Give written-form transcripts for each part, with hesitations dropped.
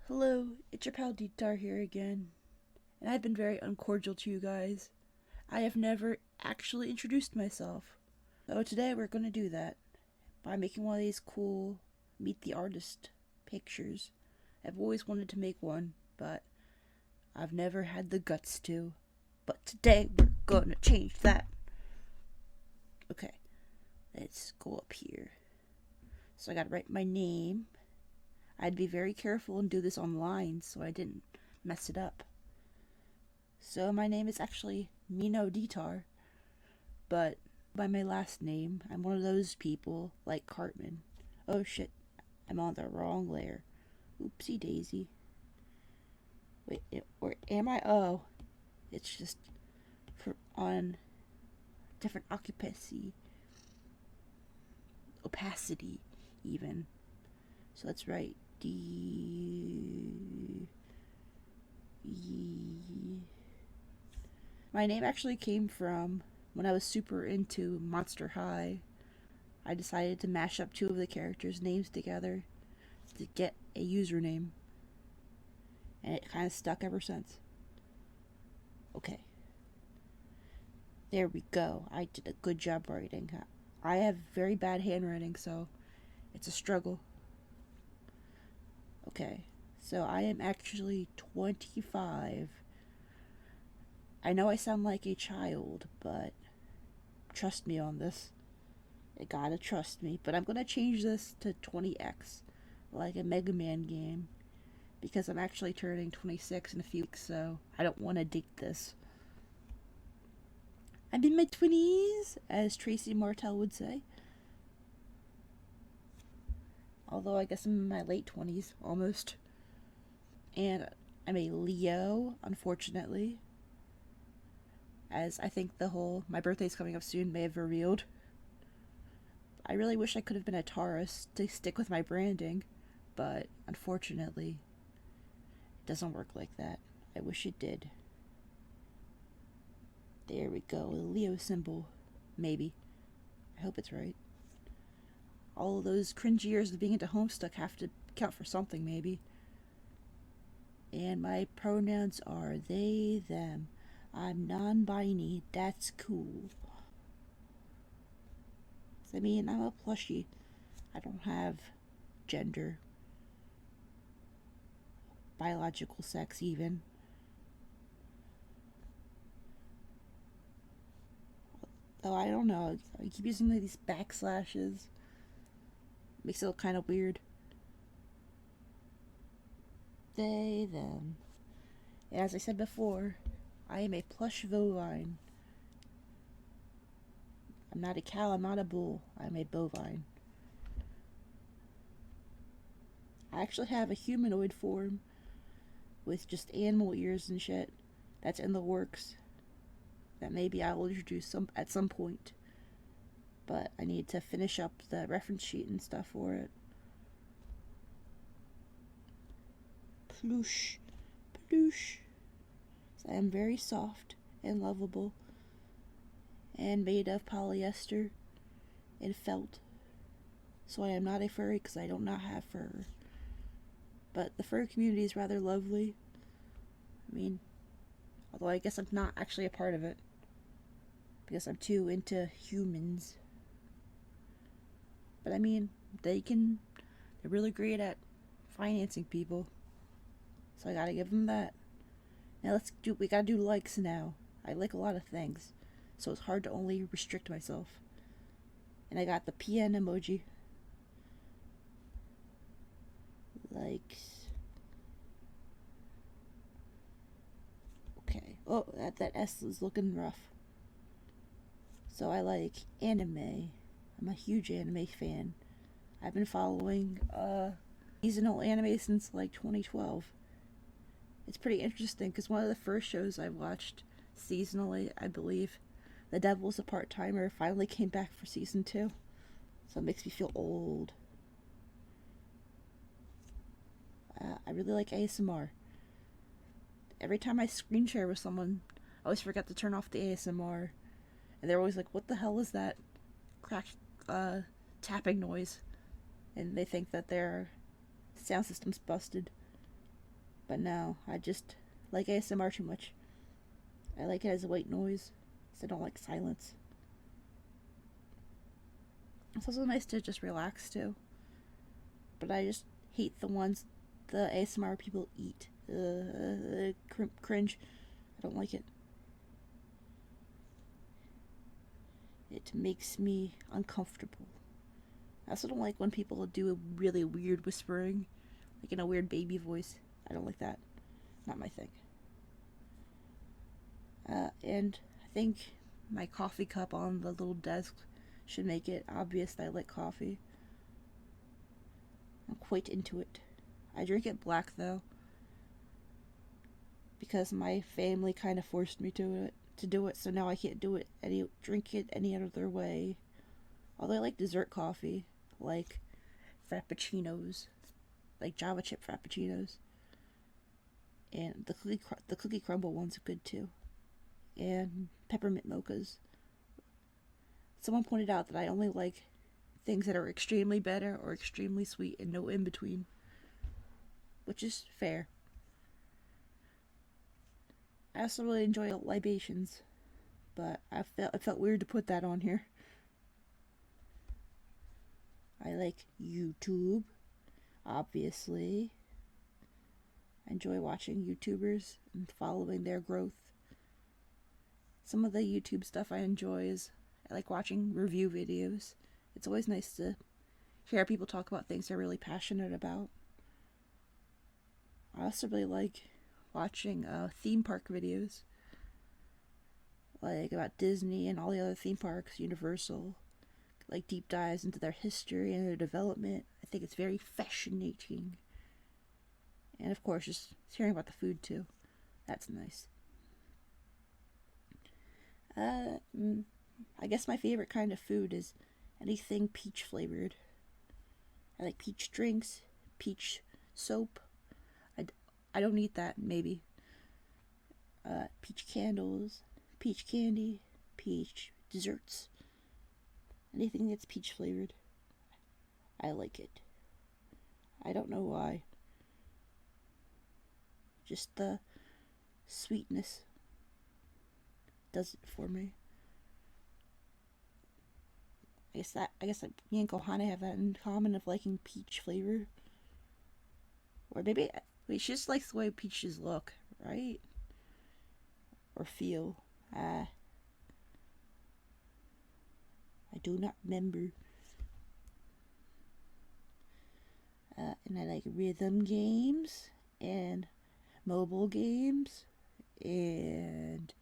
Hello, it's your pal Ditar here again, and I've been very uncordial to you guys. I have never actually introduced myself. So today we're gonna do that by making one of these cool meet the artist pictures. I've always wanted to make one, but I've never had the guts to. But today we're gonna change that. Okay, let's go up here. So I gotta write my name. I'd be very careful and do this online so I didn't mess it up. So my name is actually Mino Ditar, but by my last name, I'm one of those people like Cartman. Oh shit, I'm on the wrong layer. Oopsie daisy. Wait, or am I? Oh, it's just for on different occupancy, opacity, even. So let's write D. E. My name actually came from when I was super into Monster High. I decided to mash up two of the characters' names together to get a username, and it kind of stuck ever since. Okay, there we go. I did a good job writing. I have very bad handwriting, so it's a struggle. Okay, so I am actually 25. I know I sound like a child, but trust me on this. You gotta trust me. But I'm gonna change this to 20x, like a Mega Man game, because I'm actually turning 26 in a few weeks, so I don't want to date this. I'm in my 20s, as Tracy Martel would say. Although I guess I'm in my late 20s, almost. And I'm a Leo, unfortunately, as I think the whole my birthday's coming up soon may have revealed. I really wish I could have been a Taurus to stick with my branding, but unfortunately, it doesn't work like that. I wish it did. There we go, the Leo symbol. Maybe. I hope it's right. All of those cringy years of being into Homestuck have to count for something, maybe. And my pronouns are they, them. I'm non-binary, that's cool. I mean, I'm a plushie. I don't have gender, biological sex even. Oh, I don't know. I keep using like these backslashes. Makes it look kind of weird. They, them. As I said before, I am a plush bovine. I'm not a cow, I'm not a bull. I'm a bovine. I actually have a humanoid form with just animal ears and shit. That's in the works. That maybe I will introduce some at some point. But I need to finish up the reference sheet and stuff for it. Ploosh. Ploosh. So I am very soft and lovable and made of polyester and felt. So I am not a furry because I do not have fur. But the fur community is rather lovely. I mean, although I guess I'm not actually a part of it because I'm too into humans. But I mean, they're really great at financing people. So I gotta give them that. Now we gotta do likes now. I like a lot of things, so it's hard to only restrict myself. And I got the PN emoji. Likes. Okay. Oh, that S is looking rough. So I like anime. I'm a huge anime fan. I've been following seasonal anime since like 2012. It's pretty interesting because one of the first shows I watched seasonally, I believe, The Devil's a Part-Timer, finally came back for season 2. So it makes me feel old. I really like ASMR. Every time I screen share with someone, I always forget to turn off the ASMR. And they're always like, what the hell is that crack tapping noise? And they think that their sound system's busted. But no, I just like ASMR too much. I like it as a white noise, so I don't like silence. It's also nice to just relax too. But I just hate the ones the ASMR people eat. Cringe. I don't like it. It makes me uncomfortable. I also don't like when people do a really weird whispering, like in a weird baby voice. I don't like that. Not my thing. And I think my coffee cup on the little desk should make it obvious that I like coffee. I'm quite into it. I drink it black though, because my family kind of forced me to do it, so now I can't drink it any other way. Although I like dessert coffee, like frappuccinos, like Java chip frappuccinos, and the cookie crumble ones are good too, and peppermint mochas. Someone pointed out that I only like things that are extremely bitter or extremely sweet and no in between, which is fair. I also really enjoy libations, but it felt weird to put that on here. I like YouTube, obviously. I enjoy watching YouTubers and following their growth. Some of the YouTube stuff I enjoy is I like watching review videos. It's always nice to hear people talk about things they're really passionate about. I also really like watching theme park videos, like about Disney and all the other theme parks, Universal, like deep dives into their history and their development. I think it's very fascinating. And of course, just hearing about the food too. That's nice. I guess my favorite kind of food is anything peach flavored. I like peach drinks, peach soap. I don't eat that, maybe. Peach candles, peach candy, peach desserts. Anything that's peach flavored. I like it. I don't know why. Just the sweetness does it for me. I guess me and Kohana have that in common of liking peach flavor. Or maybe she just likes the way peaches look, right? Or feel. I do not remember. And I like rhythm games and mobile games and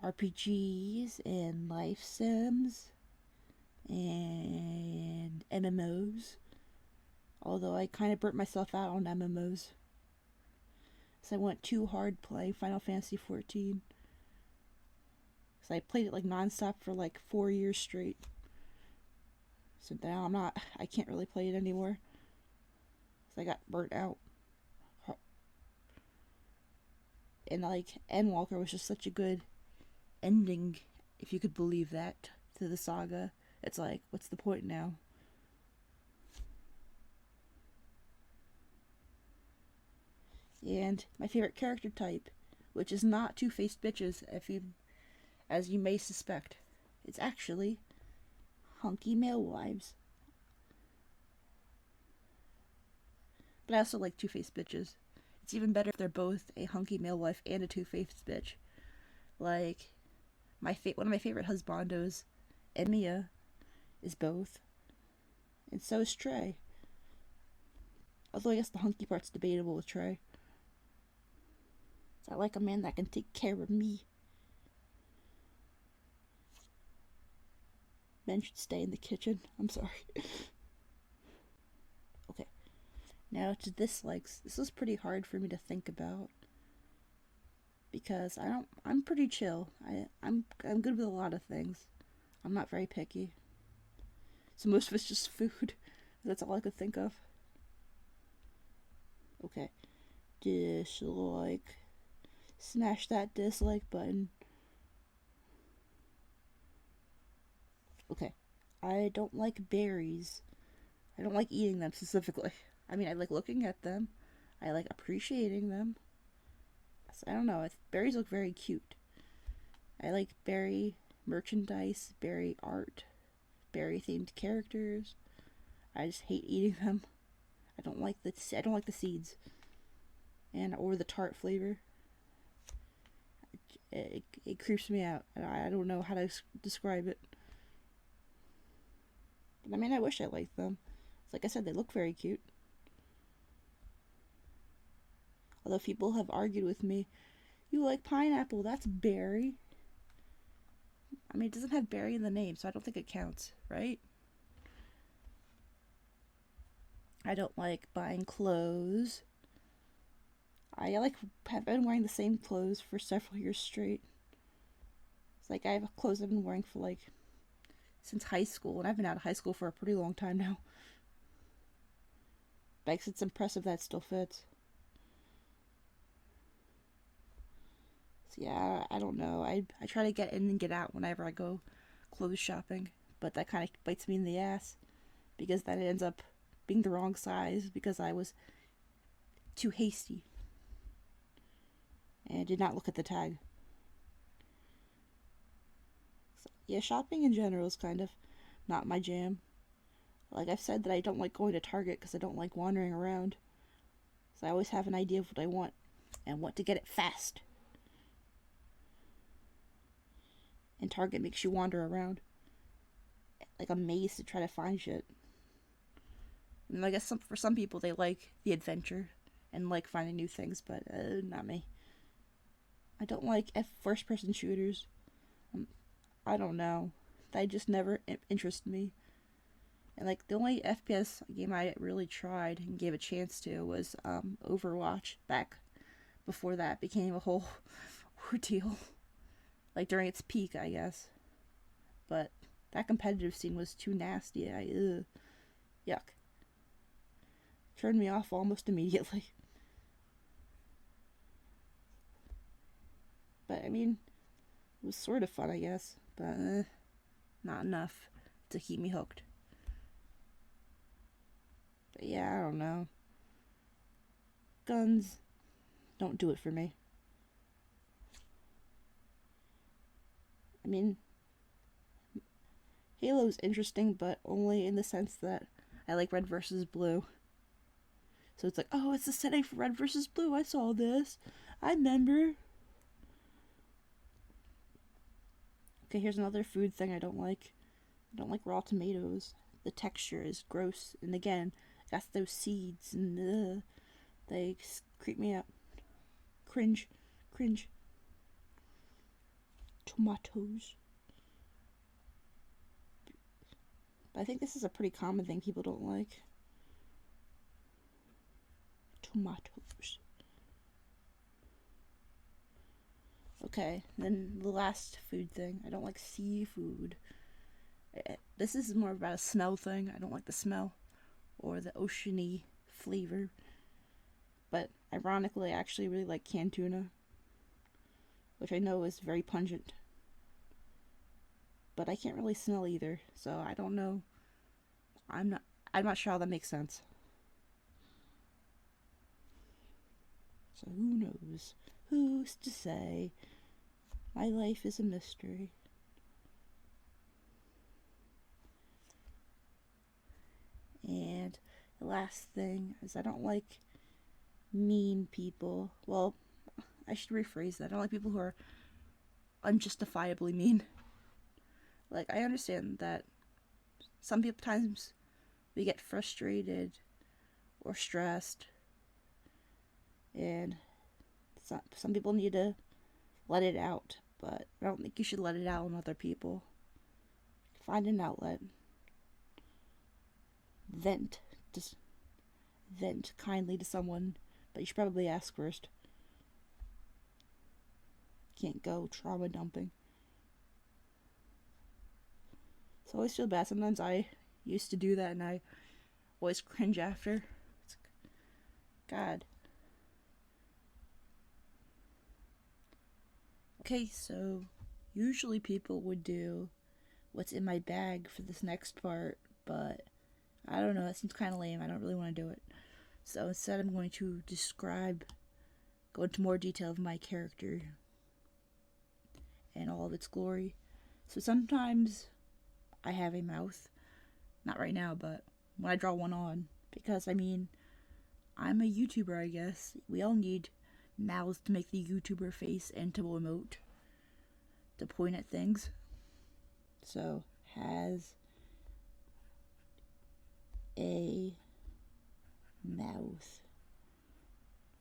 RPGs and life sims and MMOs. Although I kind of burnt myself out on MMOs. So I went too hard playing Final Fantasy XIV. So I played it like nonstop for like 4 years straight. So now I can't really play it anymore. So I got burnt out. And like Endwalker was just such a good ending, if you could believe that, to the saga. It's like, what's the point now? And my favorite character type, which is not two-faced bitches, as you may suspect, it's actually hunky male wives. But I also like two-faced bitches. It's even better if they're both a hunky male wife and a two-faced bitch. Like, one of my favorite husbandos, Emiya, is both. And so is Trey. Although I guess the hunky part's debatable with Trey. So I like a man that can take care of me. Men should stay in the kitchen. I'm sorry. Okay. Now to dislikes. This was pretty hard for me to think about. Because I'm pretty chill. I'm good with a lot of things. I'm not very picky. So most of it's just food. That's all I could think of. Okay. Dislike. Smash that dislike button. Okay. I don't like berries. I don't like eating them specifically. I mean, I like looking at them. I like appreciating them. So, I don't know. Berries look very cute. I like berry merchandise, berry art, berry themed characters. I just hate eating them. I don't like the seeds, or the tart flavor. It creeps me out. I don't know how to describe it. But I mean, I wish I liked them. Like I said, they look very cute. Although people have argued with me, you like pineapple, that's berry. I mean, it doesn't have berry in the name, so I don't think it counts, right? I don't like buying clothes. Have been wearing the same clothes for several years straight. It's like I have clothes I've been wearing for since high school, and I've been out of high school for a pretty long time now. But it's impressive that it still fits. So yeah, I don't know. I try to get in and get out whenever I go clothes shopping, but that kind of bites me in the ass because then it ends up being the wrong size because I was too hasty and did not look at the tag. So, yeah, shopping in general is kind of not my jam. Like I've said that I don't like going to Target because I don't like wandering around. So I always have an idea of what I want and want to get it fast. And Target makes you wander around like a maze to try to find shit. And I guess for some people they like the adventure and like finding new things, but not me. I don't like first-person shooters. I don't know. They just never interest me. And the only FPS game I really tried and gave a chance to was Overwatch back before that became a whole ordeal. During its peak, I guess. But that competitive scene was too nasty. Yuck. Turned me off almost immediately. But I mean, it was sort of fun, I guess. But not enough to keep me hooked. But yeah, I don't know. Guns don't do it for me. I mean, Halo's interesting, but only in the sense that I like red versus blue. So it's like, oh, it's the setting for red versus blue. I saw this. I remember. Okay, here's another food thing I don't like. I don't like raw tomatoes. The texture is gross. And again, that's those seeds and they creep me out. Cringe. Tomatoes. But I think this is a pretty common thing people don't like. Tomatoes. Okay, then the last food thing. I don't like seafood. This is more about a smell thing. I don't like the smell or the oceany flavor. But ironically, I actually really like canned tuna, which I know is very pungent. But I can't really smell either, so I don't know. I'm not sure how that makes sense. So who knows? Who's to say? My life is a mystery. And the last thing is I don't like mean people. Well, I should rephrase that. I don't like people who are unjustifiably mean. I understand that times we get frustrated or stressed, and some people need to let it out, but I don't think you should let it out on other people. Find an outlet. Vent kindly to someone, but you should probably ask first. Can't go trauma dumping. So I always feel bad. Sometimes I used to do that and I always cringe after. God. Okay, so usually people would do what's in my bag for this next part, but I don't know, that seems kind of lame. I don't really want to do it. So instead I'm going to go into more detail of my character and all of its glory. So sometimes I have a mouth. Not right now, but when I draw one on. Because, I mean, I'm a YouTuber, I guess. We all need mouths to make the YouTuber face and to emote. To point at things. So, has a mouth.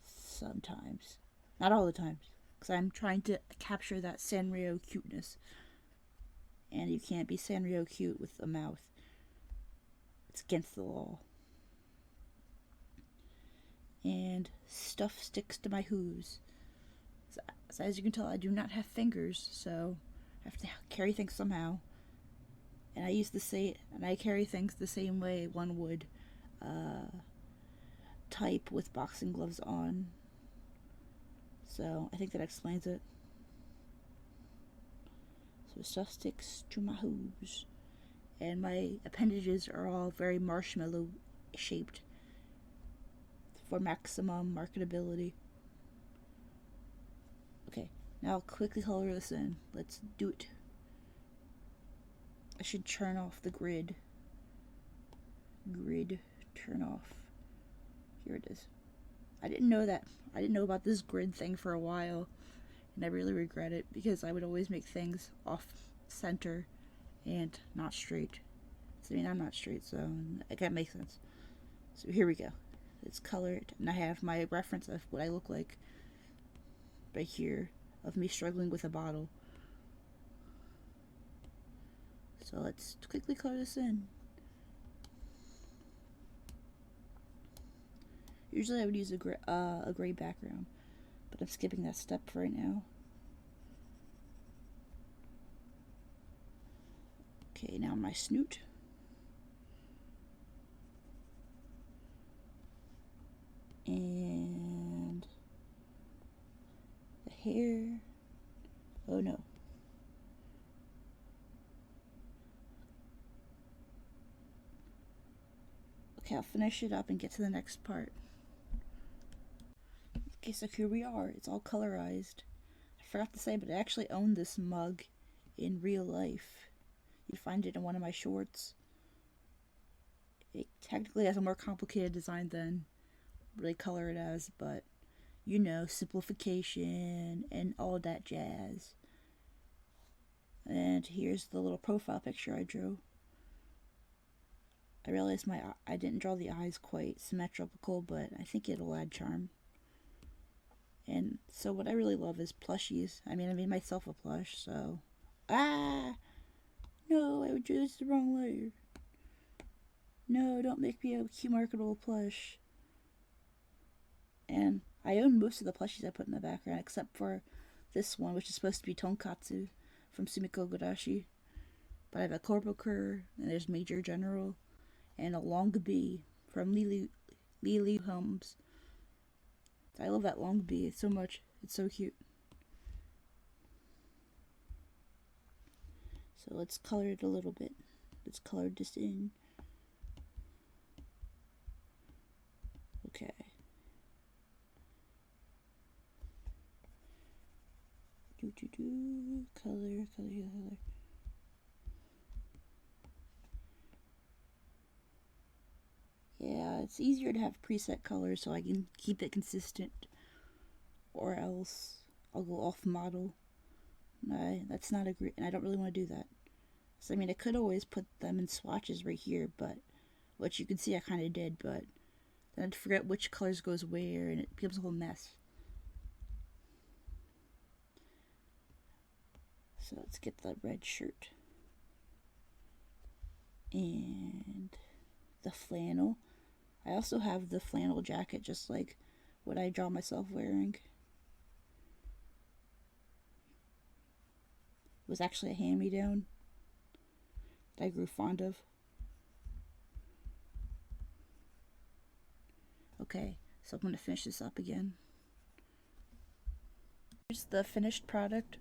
Sometimes. Not all the time. Because I'm trying to capture that Sanrio cuteness. And you can't be Sanrio cute with a mouth. It's against the law. And stuff sticks to my hooves. So as you can tell, I do not have fingers, so I have to carry things somehow. And I carry things the same way one would type with boxing gloves on. So I think that explains it. So stuff sticks to my hooves. And my appendages are all very marshmallow shaped for maximum marketability. Okay, now I'll quickly color this in. Let's do it. I should turn off the grid. Grid, turn off. Here it is. I didn't know about this grid thing for a while, and I really regret it because I would always make things off center and not straight. So, I mean, I'm not straight, so it can't make sense. So here we go. It's colored, and I have my reference of what I look like right here of me struggling with a bottle. So let's quickly color this in. Usually I would use a gray background, but I'm skipping that step for right now. Okay, now my snoot. And the hair. Oh no. Okay, I'll finish it up and get to the next part. Okay, so here we are. It's all colorized. I forgot to say, but I actually own this mug in real life. You find it in one of my shorts. It technically has a more complicated design than really color it as, but you know, simplification and all that jazz. And here's the little profile picture I drew. I realized I didn't draw the eyes quite symmetrical, but I think it'll add charm. And so what I really love is plushies. I mean, I made myself a plush, so... Ah! No, I would choose the wrong layer. No, don't make me a cute marketable plush. And I own most of the plushies I put in the background, except for this one, which is supposed to be Tonkatsu from Sumiko Gurashi. But I have a Corbucur, and there's Major General, and a Long Bee from Lily Holmes. I love that Long Bee so much. It's so cute. So let's color it a little bit. Let's color this in. Okay. Color. Yeah, it's easier to have preset colors so I can keep it consistent, or else I'll go off model. That's not a great, and I don't really want to do that. So I mean, I could always put them in swatches right here, but which you can see I kind of did, but then I'd forget which colors goes where, and it becomes a whole mess. So let's get the red shirt and the flannel. I also have the flannel jacket, just like what I draw myself wearing. It was actually a hand-me-down that I grew fond of. Okay, so I'm going to finish this up again. Here's the finished product.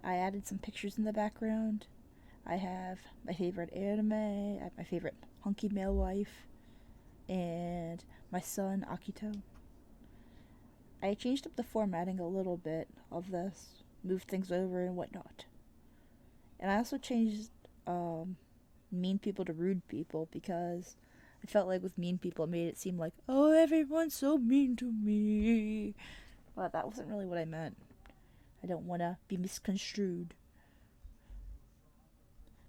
I added some pictures in the background. I have my favorite anime, I have my favorite hunky male wife, and my son Akito. I changed up the formatting a little bit of this, moved things over and whatnot. And I also changed mean people to rude people because I felt like with mean people it made it seem like, oh, everyone's so mean to me. Well, that wasn't really what I meant. I don't want to be misconstrued.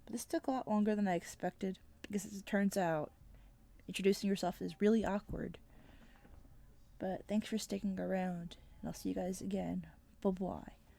But this took a lot longer than I expected because as it turns out, introducing yourself is really awkward. But thanks for sticking around, and I'll see you guys again. Bye-bye.